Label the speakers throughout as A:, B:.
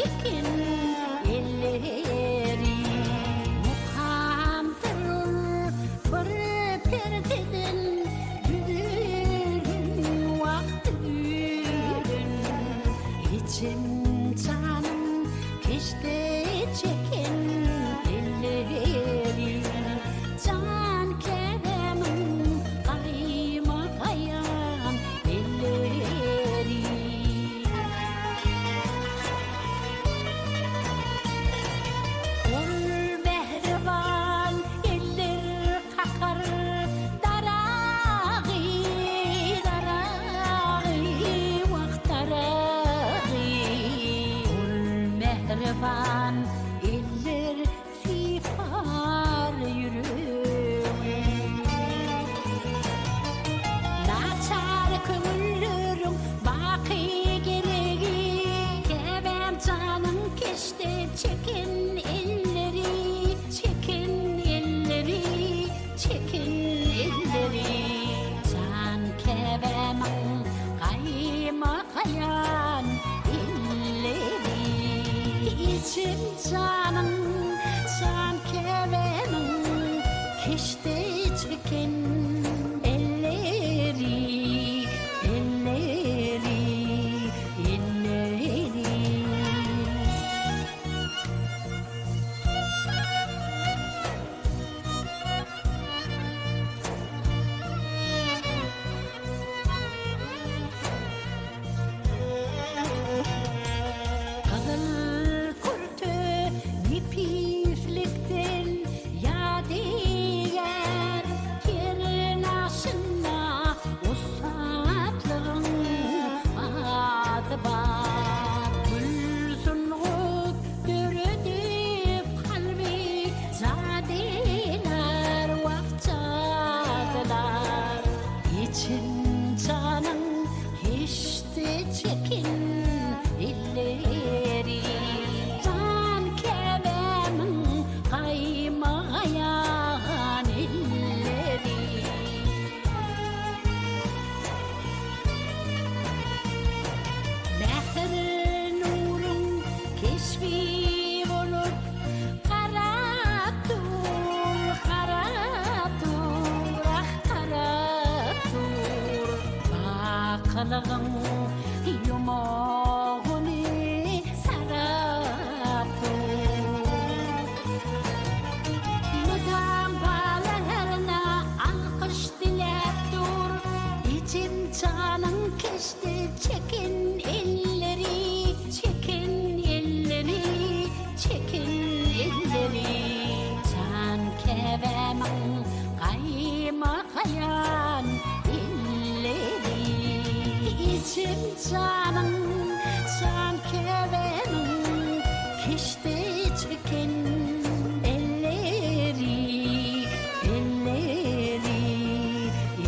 A: çekin elleri muham durur bir perdeden düğün vakti içim canım keşke çekin elleri can keremim kayma kayan elleri ol mehriban eller kakar darağı vakt darağı ol mehriban eller sifar yürüyüm naçar kömürlürüm baki gereği kevem canım keşte çekin elleri çekin elleri çekin elleri can kevem kayma kayan elleri içim canım can kevemim keşte çekin elleri elleri elleri Kızıl kurtu nipiflikten yadigar yerin aşına usatlığın adı var gülsün ğut dürüdüp kalbi zadiler vakçadılar için canım hiç de çekin elleri can kevemin kaymayan elleri mehr nurun keşfi olur karatur karatur ah karatur bakalım yumağını saratur mudam bağlarına alkış dilep dur içim canım keşte çekin elleri çekin elleri çekin elleri can kevemin kayma kayan elleri içim canım can kevemin keşte çekin elleri elleri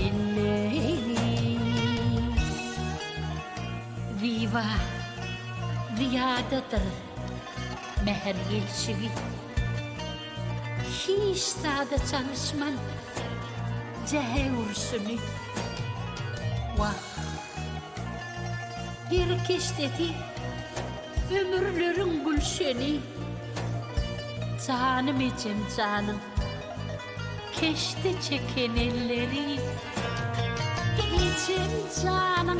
A: elleri viva ziyadadır meher ilşiği hiç sade çalışman cehe ursunu vah bir kişteti ömürlerin gülşeni canım içim canım keşte çeken elleri içim canım